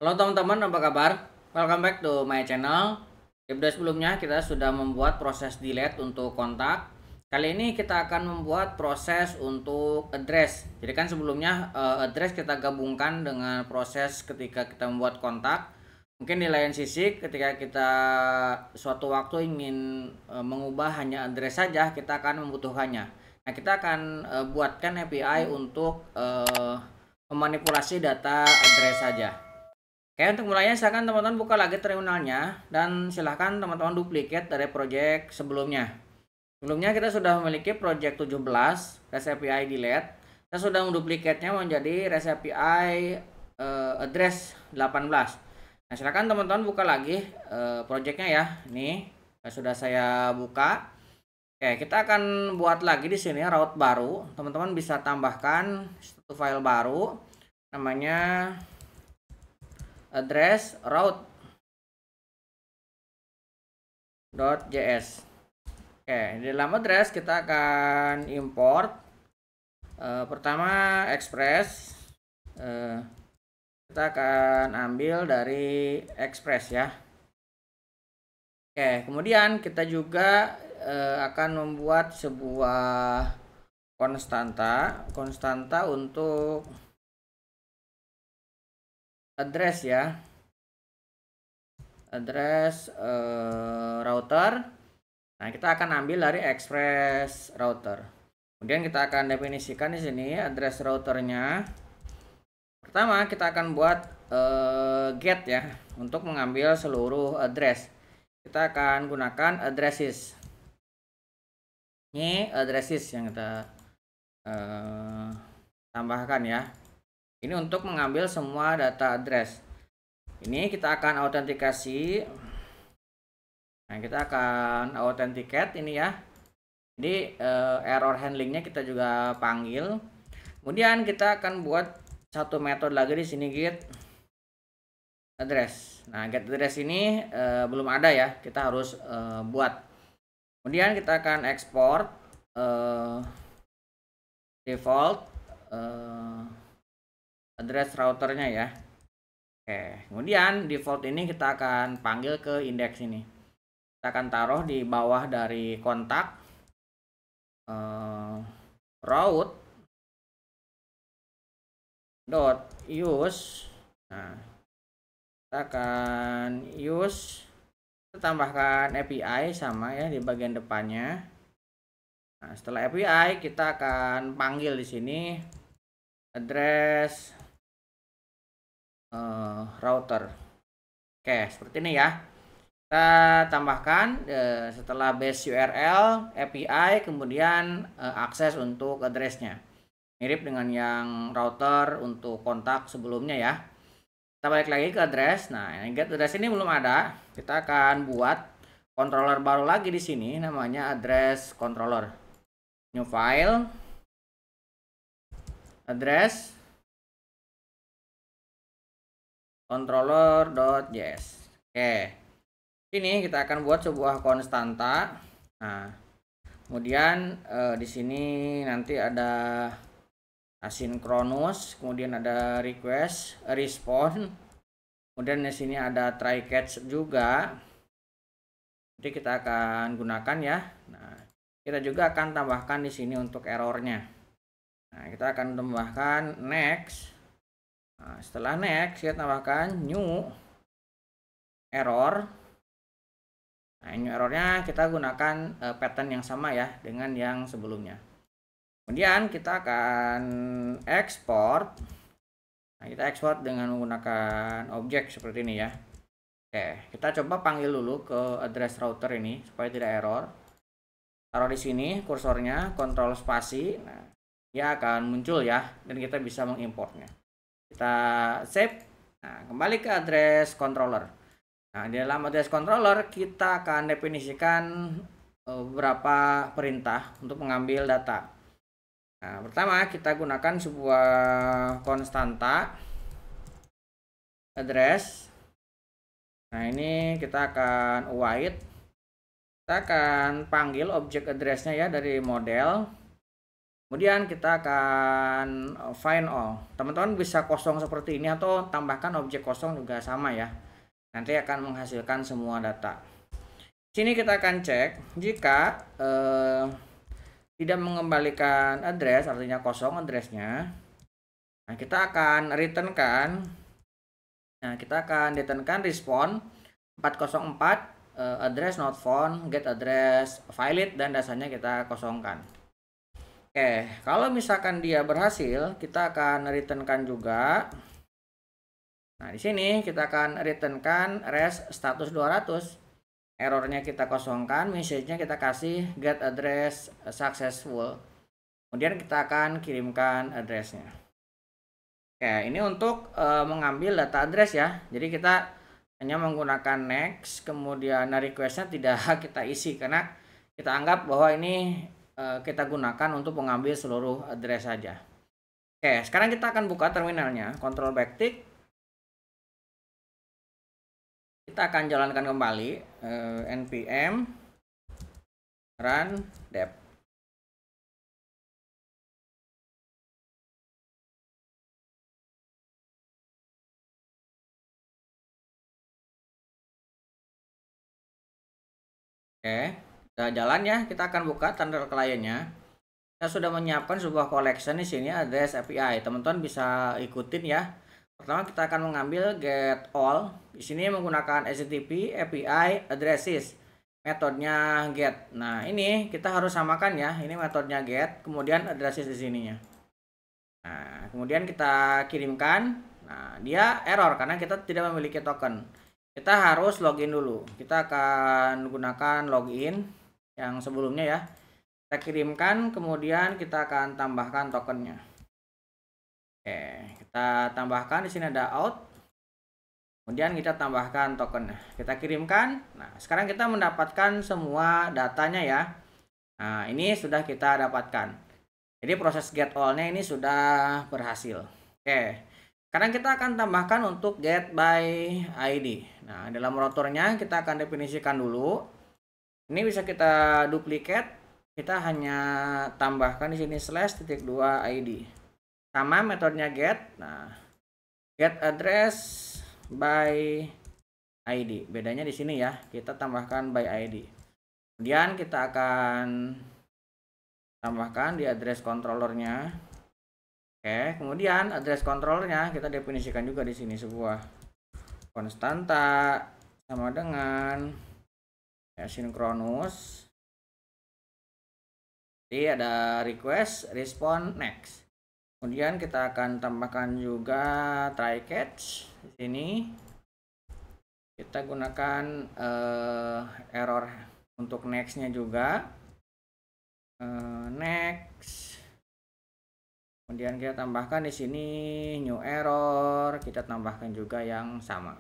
Halo teman-teman, apa kabar? Welcome back to my channel. Di video sebelumnya kita sudah membuat proses delete untuk kontak. Kali ini kita akan membuat proses untuk address. Jadi kan sebelumnya address kita gabungkan dengan proses ketika kita membuat kontak. Mungkin di lain sisi ketika kita suatu waktu ingin mengubah hanya address saja, kita akan membutuhkannya. Nah, kita akan buatkan API untuk memanipulasi data address saja. Oke, untuk mulainya silakan teman-teman buka lagi terminalnya dan silahkan teman-teman duplikat dari project sebelumnya. Sebelumnya kita sudah memiliki project 17 REST API delete. Kita sudah menduplikatnya menjadi REST API address 18. Nah, silakan teman-teman buka lagi projectnya ya. Ini sudah saya buka. Oke, kita akan buat lagi di sini route baru. Teman-teman bisa tambahkan satu file baru namanya address route.js. Oke, di dalam address kita akan import pertama express. Kita akan ambil dari express ya. Oke, kemudian kita juga akan membuat sebuah konstanta untuk address ya, address router. Nah, kita akan ambil dari express router. Kemudian kita akan definisikan di sini address routernya. Pertama kita akan buat get ya untuk mengambil seluruh address. Kita akan gunakan addresses. Ini addresses yang kita tambahkan ya. Ini untuk mengambil semua data address. Ini kita akan autentikasi. Nah, kita akan authenticate ini ya. Jadi error handlingnya kita juga panggil. Kemudian kita akan buat satu metode lagi di sini get address. Nah, get address ini belum ada ya. Kita harus buat. Kemudian kita akan export default address routernya ya. Oke, kemudian default ini kita akan panggil ke indeks ini. Kita akan taruh di bawah dari kontak route use. Nah, kita akan use, kita tambahkan API sama ya di bagian depannya. Nah, setelah API kita akan panggil di sini address router. Oke, seperti ini ya. Kita tambahkan setelah base URL API, kemudian akses untuk addressnya. Mirip dengan yang router untuk kontak sebelumnya ya. Kita balik lagi ke address. Nah, yang get address ini belum ada. Kita akan buat controller baru lagi di sini namanya address controller. New file address controller.js. Oke. Ini kita akan buat sebuah konstanta. Nah, kemudian di sini nanti ada asynchronous, kemudian ada request, respond. Kemudian di sini ada try catch juga. Jadi kita akan gunakan ya. Nah, kita juga akan tambahkan di sini untuk errornya. Nah, kita akan tambahkan next. Nah, setelah next kita tambahkan new error. Nah, new errornya kita gunakan pattern yang sama ya dengan yang sebelumnya. Kemudian kita akan export. Nah, kita export dengan menggunakan objek seperti ini ya. Oke, kita coba panggil dulu ke address router ini supaya tidak error. Taruh di sini kursornya, kontrol spasi. Nah, dia akan muncul ya dan kita bisa mengimportnya. Kita save. Nah, kembali ke address controller. Nah, di dalam address controller kita akan definisikan beberapa perintah untuk mengambil data. Nah, pertama kita gunakan sebuah konstanta address. Nah, ini kita akan await. Kita akan panggil objek addressnya ya dari model. Kemudian kita akan find all. Teman-teman bisa kosong seperti ini atau tambahkan objek kosong juga sama ya. Nanti akan menghasilkan semua data. Sini kita akan cek jika tidak mengembalikan address, artinya kosong addressnya. Nah, kita akan returnkan. Nah, kita akan returnkan respon 404 address not found, get address valid, dan dasarnya kita kosongkan. Oke, kalau misalkan dia berhasil, kita akan returnkan juga. Nah, di sini kita akan returnkan res status 200. Errornya kita kosongkan, message-nya kita kasih get address successful. Kemudian kita akan kirimkan addressnya. Oke, ini untuk mengambil data address ya. Jadi kita hanya menggunakan next, kemudian request-nya tidak kita isi karena kita anggap bahwa ini kita gunakan untuk mengambil seluruh address saja. Oke, sekarang kita akan buka terminalnya, Ctrl backtick. Kita akan jalankan kembali npm run dep. Oke, udah jalan ya. Kita akan buka terminal kliennya. Saya sudah menyiapkan sebuah collection di sini address API. Teman-teman bisa ikutin ya. Pertama kita akan mengambil get all. Di sini menggunakan HTTP API addresses. Metodenya get. Nah, ini kita harus samakan ya. Ini metodenya get, kemudian addresses di sininya. Nah, kemudian kita kirimkan. Nah, dia error karena kita tidak memiliki token. Kita harus login dulu. Kita akan gunakan login yang sebelumnya ya. Kita kirimkan, kemudian kita akan tambahkan tokennya. Oke, kita tambahkan. Di sini ada out. Kemudian kita tambahkan tokennya. Kita kirimkan. Nah, sekarang kita mendapatkan semua datanya ya. Nah, ini sudah kita dapatkan. Jadi proses get all-nya ini sudah berhasil. Oke. Sekarang kita akan tambahkan untuk get by ID. Nah, dalam rotornya kita akan definisikan dulu. Ini bisa kita duplicate. Kita hanya tambahkan di sini /2 ID. Sama metodenya get. Nah, get address by ID. Bedanya di sini ya. Kita tambahkan by ID. Kemudian kita akan tambahkan di address controllernya. Oke, kemudian address controllernya kita definisikan juga di sini sebuah konstanta sama dengan asynchronous. Jadi ada request, respond, next. Kemudian kita akan tambahkan juga try catch di sini. Kita gunakan error untuk next-nya juga. Next. Kemudian kita tambahkan di sini new error, kita tambahkan juga yang sama.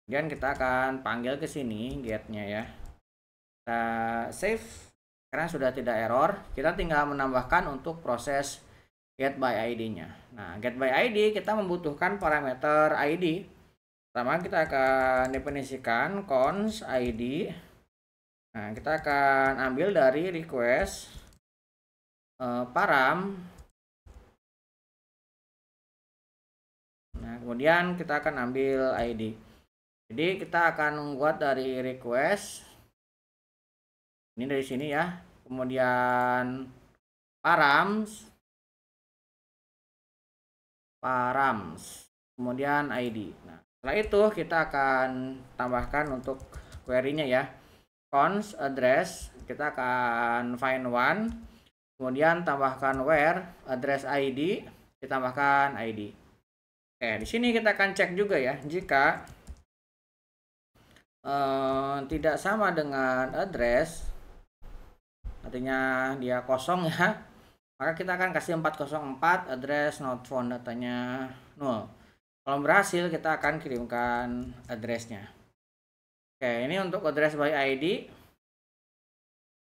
Kemudian kita akan panggil ke sini get-nya ya. Kita save. Karena sudah tidak error, kita tinggal menambahkan untuk proses get by ID-nya. Nah, get by ID kita membutuhkan parameter ID. Pertama kita akan definisikan const ID. Nah, kita akan ambil dari request param. Nah, kemudian kita akan ambil ID. Jadi kita akan membuat dari request. Ini dari sini ya. Kemudian params. Kemudian ID. Nah, setelah itu kita akan tambahkan untuk query-nya ya. Const address. Kita akan find one. Kemudian tambahkan where address ID. Kita tambahkan ID. Oke, di sini kita akan cek juga ya, jika tidak sama dengan address, artinya dia kosong ya, maka kita akan kasih 404 address not found, datanya 0. Kalau berhasil kita akan kirimkan addressnya. Oke, ini untuk address by ID.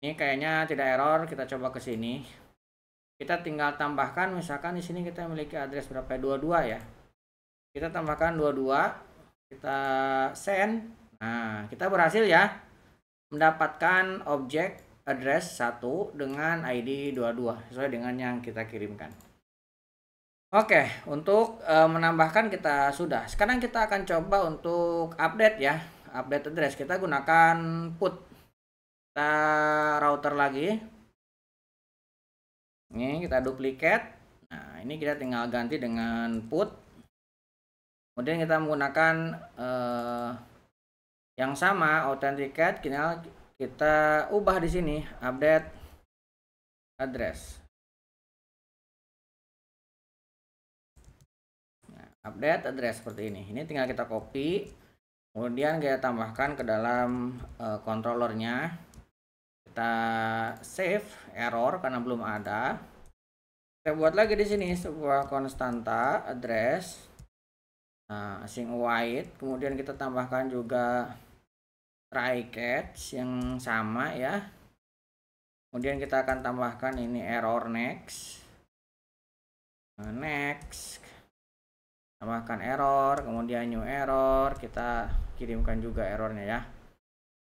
Ini kayaknya tidak error, kita coba ke sini. Kita tinggal tambahkan, misalkan di sini kita memiliki address berapa? 22 ya. Kita tambahkan 22, kita send. Nah, kita berhasil ya mendapatkan objek address 1 dengan ID 22 sesuai dengan yang kita kirimkan. Oke, untuk menambahkan kita sudah. Sekarang kita akan coba untuk update ya. Update address kita gunakan put. Kita router lagi. Ini kita duplicate. Nah, ini kita tinggal ganti dengan put. Kemudian kita menggunakan yang sama authenticate, kita ubah di sini update address. Update address seperti ini. Ini tinggal kita copy, kemudian kita tambahkan ke dalam controllernya. Kita save error karena belum ada. Kita buat lagi di sini sebuah konstanta address, asing wide. Kemudian kita tambahkan juga try catch yang sama ya. Kemudian kita akan tambahkan ini error next. Next. Tambahkan error, kemudian new error, kita kirimkan juga errornya ya.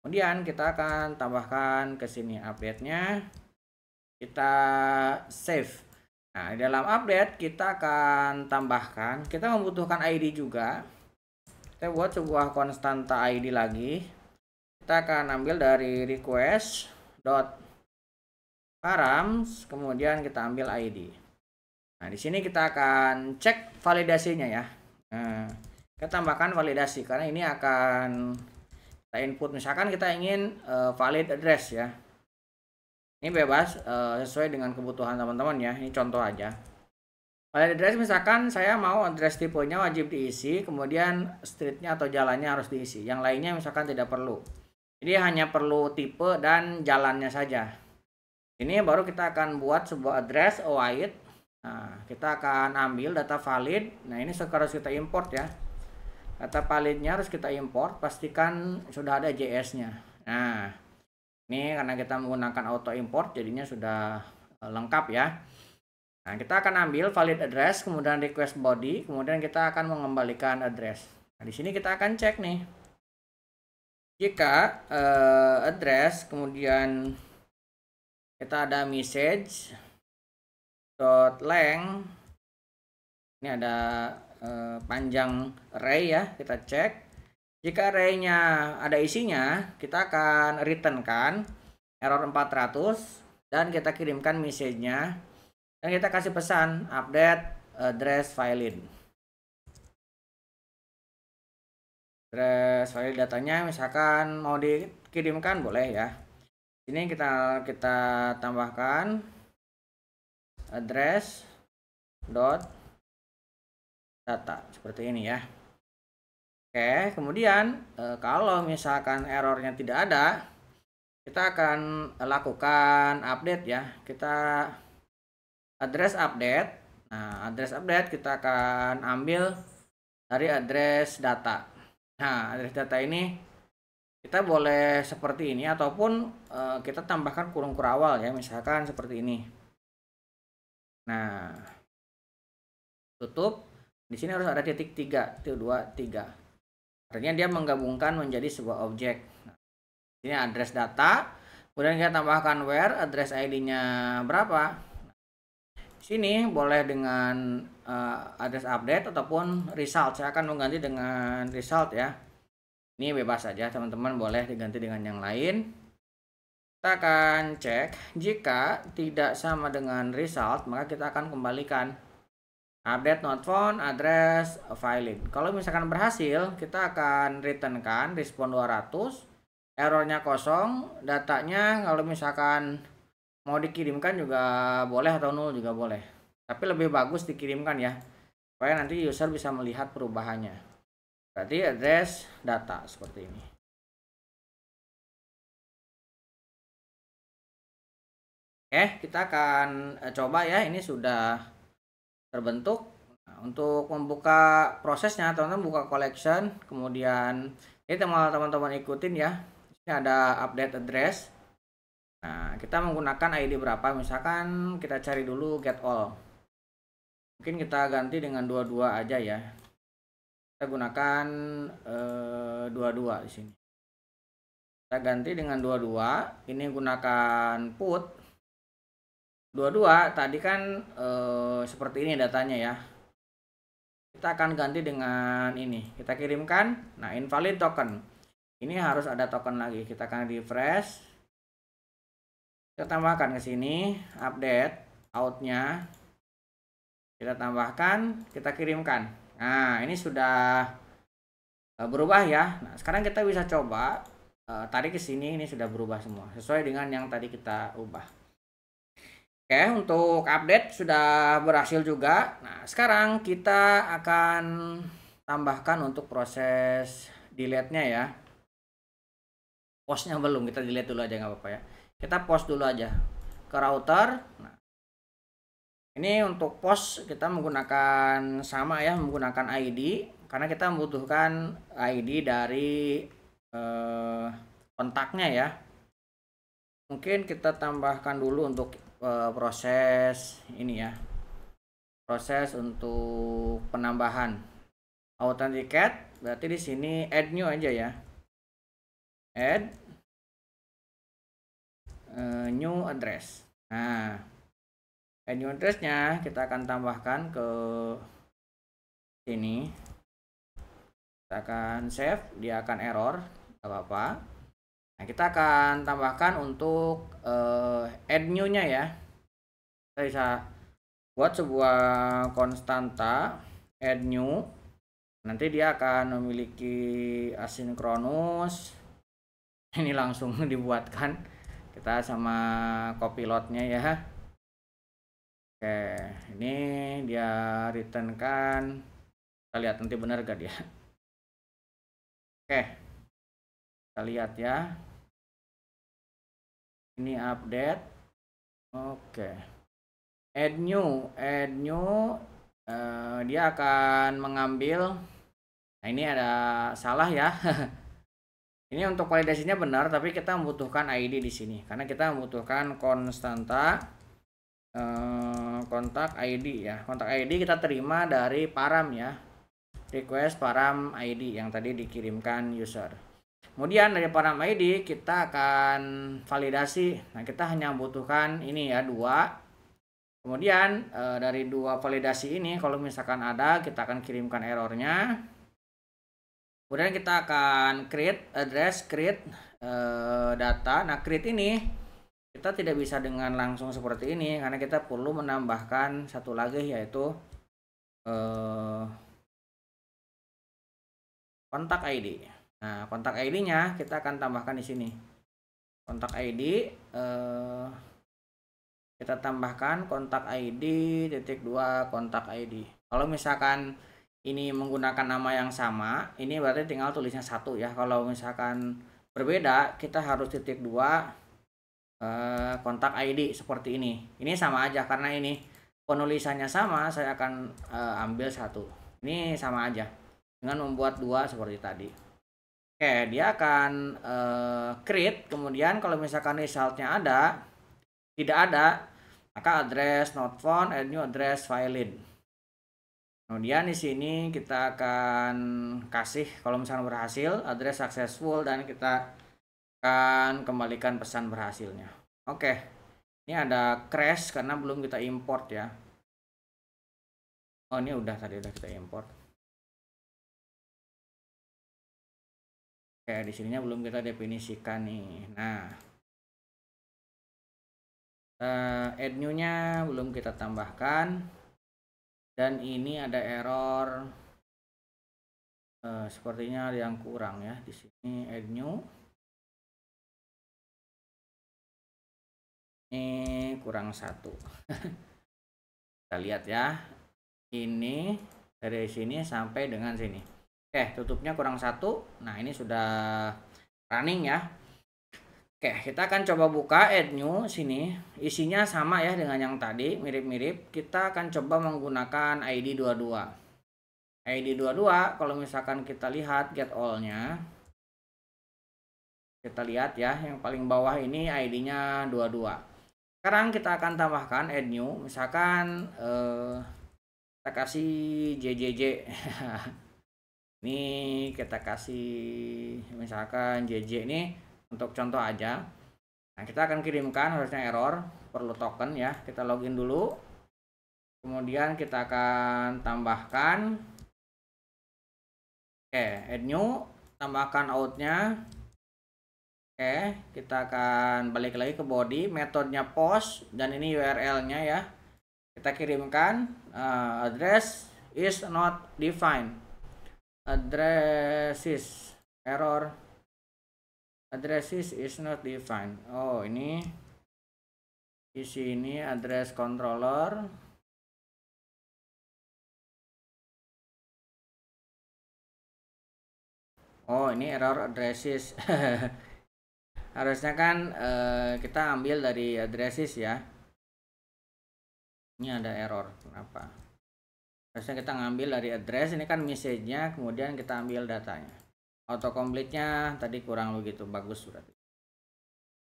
Kemudian kita akan tambahkan ke sini update-nya, kita save. Nah, di dalam update kita akan tambahkan, kita membutuhkan ID juga. Kita buat sebuah konstanta ID lagi. Kita akan ambil dari request dot params, kemudian kita ambil ID. Nah, di sini kita akan cek validasinya ya. Nah, kita tambahkan validasi karena ini akan kita input. Misalkan kita ingin valid address ya. Ini bebas sesuai dengan kebutuhan teman-teman ya. Ini contoh aja. Valid address misalkan saya mau address tipenya wajib diisi, kemudian streetnya atau jalannya harus diisi. Yang lainnya misalkan tidak perlu. Jadi hanya perlu tipe dan jalannya saja. Ini baru kita akan buat sebuah address await. Nah, kita akan ambil data valid. Nah, ini harus kita import ya. Data validnya harus kita import, pastikan sudah ada JS-nya. Nah, ini karena kita menggunakan auto import jadinya sudah lengkap ya. Nah, kita akan ambil valid address, kemudian request body, kemudian kita akan mengembalikan address. Nah, di sini kita akan cek nih. Jika address kemudian kita ada message .length, ini ada panjang array ya, kita cek. Jika array-nya ada isinya, kita akan return kan error 400 dan kita kirimkan message-nya dan kita kasih pesan update address valid. Address valid datanya misalkan mau dikirimkan boleh ya. Ini kita tambahkan address dot data seperti ini ya. Oke, kemudian kalau misalkan errornya tidak ada, kita akan lakukan update ya. Kita address update. Nah, address update kita akan ambil dari address data. Nah, address data ini kita boleh seperti ini ataupun kita tambahkan kurung kurawal ya, misalkan seperti ini. Nah, tutup. Di sini harus ada titik 3, titik 2, 3. Artinya dia menggabungkan menjadi sebuah objek. Nah, ini address data. Kemudian kita tambahkan where, address ID-nya berapa. Di sini boleh dengan address update ataupun result. Saya akan mengganti dengan result ya. Ini bebas saja, teman-teman boleh diganti dengan yang lain. Kita akan cek, jika tidak sama dengan result, maka kita akan kembalikan update not found, address valid. Kalau misalkan berhasil, kita akan return kan respon 200, errornya kosong, datanya kalau misalkan mau dikirimkan juga boleh atau nol juga boleh. Tapi lebih bagus dikirimkan ya, supaya nanti user bisa melihat perubahannya. Berarti address data seperti ini. Oke, kita akan coba ya, ini sudah terbentuk. Nah, untuk membuka prosesnya, teman-teman buka collection, kemudian ini teman-teman ikutin ya. Ini ada update address. Nah, kita menggunakan ID berapa? Misalkan kita cari dulu get all. Mungkin kita ganti dengan 22 aja ya. Kita gunakan 22 di sini. kita ganti dengan 22. Ini gunakan put 22. Tadi kan seperti ini datanya ya. Kita akan ganti dengan ini, kita kirimkan. Nah, invalid token ini harus ada token lagi. Kita akan refresh, kita tambahkan ke sini, update outnya kita tambahkan, kita kirimkan. Nah, ini sudah berubah ya. Nah, sekarang kita bisa coba tarik ke sini, ini sudah berubah semua sesuai dengan yang tadi kita ubah. Oke, untuk update sudah berhasil juga. Nah, sekarang kita akan tambahkan untuk proses delete-nya ya. Postnya belum, kita delete dulu aja nggak apa-apa ya. Kita post dulu aja ke router. Nah, ini untuk post kita menggunakan sama ya, menggunakan ID karena kita membutuhkan ID dari kontaknya ya. Mungkin kita tambahkan dulu untuk proses ini ya, proses untuk penambahan authenticate. Berarti di sini add new aja ya, add new address. Nah, add new addressnya kita akan tambahkan ke sini. Kita akan save, dia akan error, gak apa-apa. Nah, kita akan tambahkan untuk add new-nya ya. Kita bisa buat sebuah konstanta add new. Nanti dia akan memiliki asinkronus. Ini langsung dibuatkan. Kita sama copilotnya ya. Oke, ini dia return kan. Kita lihat nanti benar gak dia. Oke, kita lihat ya. Ini update. Oke, add new dia akan mengambil. Nah, ini ada salah ya. Ini untuk validasinya benar, tapi kita membutuhkan ID di sini karena kita membutuhkan konstanta kontak ID ya. Kontak ID kita terima dari param ya, request param ID yang tadi dikirimkan user. Kemudian dari param ID kita akan validasi. Nah, kita hanya membutuhkan ini ya, 2. Kemudian dari 2 validasi ini kalau misalkan ada, kita akan kirimkan errornya. Kemudian kita akan create address, create data. Nah, create ini kita tidak bisa dengan langsung seperti ini karena kita perlu menambahkan satu lagi, yaitu kontak ID. Nah, kontak ID-nya kita akan tambahkan di sini. Kontak ID kita tambahkan kontak ID -2 kontak ID. Kalau misalkan ini menggunakan nama yang sama, ini berarti tinggal tulisnya 1 ya. Kalau misalkan berbeda, kita harus -2 kontak ID seperti ini. Ini sama aja karena ini penulisannya sama, saya akan ambil 1. Ini sama aja dengan membuat 2 seperti tadi. Oke, dia akan create. Kemudian kalau misalkan resultnya tidak ada, maka address not found, add new address valid. Kemudian di sini kita akan kasih kalau misalkan berhasil address successful, dan kita akan kembalikan pesan berhasilnya. Oke, ini ada crash karena belum kita import ya. Oh, ini tadi udah kita import. Oke, di sininya belum kita definisikan nih. Nah, add new-nya belum kita tambahkan, dan ini ada error. Sepertinya ada yang kurang ya di sini. Add new ini kurang 1. Kita lihat ya, ini dari sini sampai dengan sini. Oke, tutupnya kurang 1. Nah, ini sudah running ya. Oke, kita akan coba buka add new sini. Isinya sama ya dengan yang tadi, mirip-mirip. Kita akan coba menggunakan ID 22. ID 22 kalau misalkan kita lihat get all-nya. Kita lihat ya, yang paling bawah ini ID-nya 22. Sekarang kita akan tambahkan add new, misalkan kita kasih JJJ. Ini kita kasih misalkan JJ ini untuk contoh aja. Nah, kita akan kirimkan, harusnya error, perlu token ya. Kita login dulu. Kemudian kita akan tambahkan. Oke, add new, tambahkan outnya. Oke, kita akan balik lagi ke body, metodenya post, dan ini URL-nya ya. Kita kirimkan, address is not defined. Addresses error, addresses is not defined. Oh, ini di sini address controller. Oh, ini error addresses. Harusnya kan kita ambil dari addresses ya. Ini ada error, kenapa? Harusnya kita ngambil dari address, ini kan message-nya, kemudian kita ambil datanya. Autocomplete-nya tadi kurang begitu bagus berarti.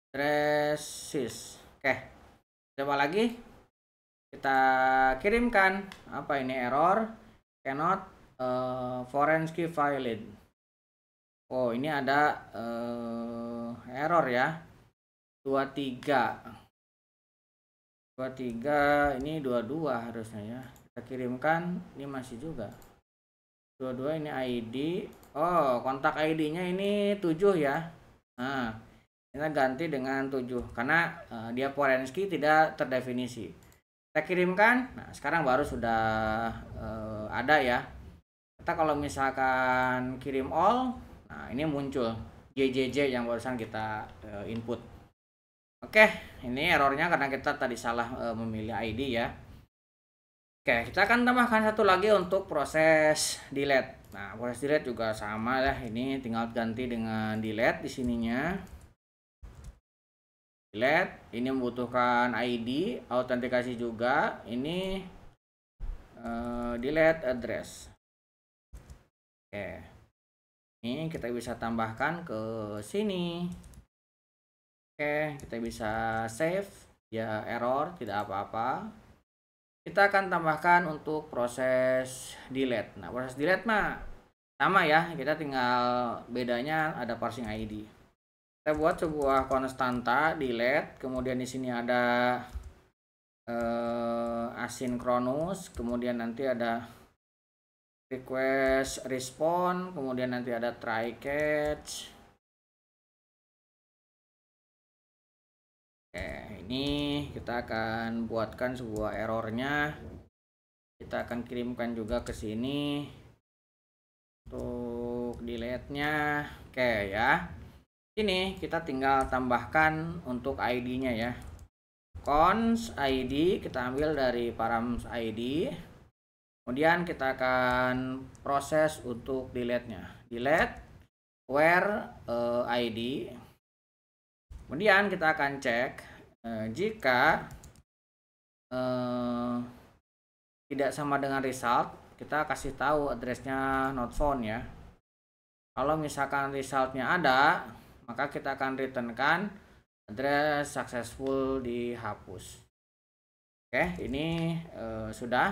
Addresses. Oke. Coba lagi. Kita kirimkan. Apa ini error? Cannot foreign key valid. Oh, ini ada error ya. 23. 23 ini 22 harusnya ya. Kita kirimkan, ini masih juga 22, ini ID. Oh, kontak ID-nya ini 7 ya. Nah, kita ganti dengan 7 karena dia foreign key tidak terdefinisi. Kita kirimkan. Nah, sekarang baru sudah ada ya. Kita kalau misalkan kirim all, nah ini muncul JJJ yang barusan kita input. Oke, ini errornya karena kita tadi salah memilih ID ya. Oke, kita akan tambahkan satu lagi untuk proses delete. Nah, proses delete juga sama lah. Ini tinggal ganti dengan delete di sininya. Delete, ini membutuhkan ID, autentikasi juga. Ini delete address. Oke, ini kita bisa tambahkan ke sini. Oke, kita bisa save ya, error tidak apa-apa. Kita akan tambahkan untuk proses delete. Nah, proses delete mah sama ya, kita tinggal bedanya ada parsing ID. Kita buat sebuah konstanta delete, kemudian di sini ada asynchronous, kemudian nanti ada request respond, kemudian nanti ada try catch. Ini kita akan buatkan sebuah errornya. Kita akan kirimkan juga ke sini untuk delete-nya. Oke ya. Ini kita tinggal tambahkan untuk ID-nya ya. Const ID kita ambil dari params ID. Kemudian kita akan proses untuk delete-nya. Delete where ID. Kemudian kita akan cek jika tidak sama dengan result, kita kasih tahu addressnya not found ya. Kalau misalkan resultnya ada, maka kita akan returnkan address successful dihapus. Oke, ini sudah.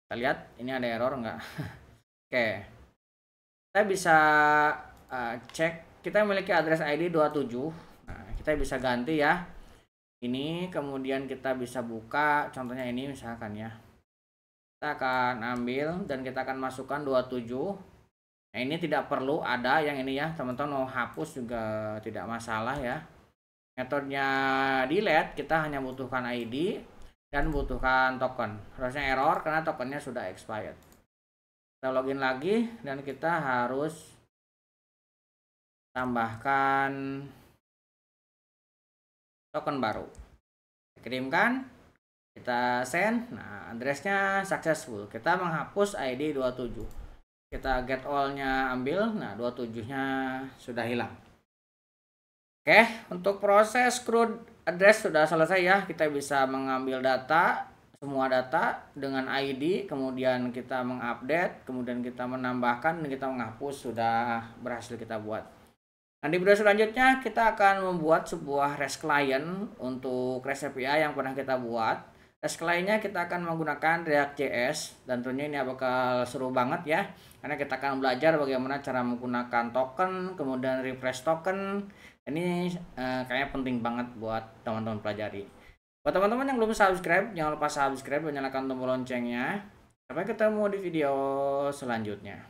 Kita lihat ini ada error enggak. Oke, kita bisa cek, kita memiliki address ID 27. Kita bisa ganti ya ini, kemudian kita bisa buka contohnya ini misalkan ya, kita akan ambil dan kita akan masukkan 27. Nah, ini tidak perlu ada yang ini ya, teman-teman mau hapus juga tidak masalah ya. Metodenya delete kita hanya butuhkan ID dan butuhkan token. Harusnya error karena tokennya sudah expired. Kita login lagi dan kita harus tambahkan token baru. Kirimkan, kita send. Nah, addressnya successful. Kita menghapus ID 27. Kita get all-nya ambil. Nah, 27-nya sudah hilang. Oke, untuk proses CRUD address sudah selesai ya. Kita bisa mengambil data, semua data dengan ID, kemudian kita mengupdate, kemudian kita menambahkan, dan kita menghapus, sudah berhasil kita buat. Nah, di video selanjutnya kita akan membuat sebuah REST client untuk REST API yang pernah kita buat. Task lainnya kita akan menggunakan React.js, dan tentunya ini bakal seru banget ya, karena kita akan belajar bagaimana cara menggunakan token, kemudian refresh token. Ini kayaknya penting banget buat teman-teman pelajari. Buat teman-teman yang belum subscribe, jangan lupa subscribe dan nyalakan tombol loncengnya. Sampai ketemu di video selanjutnya.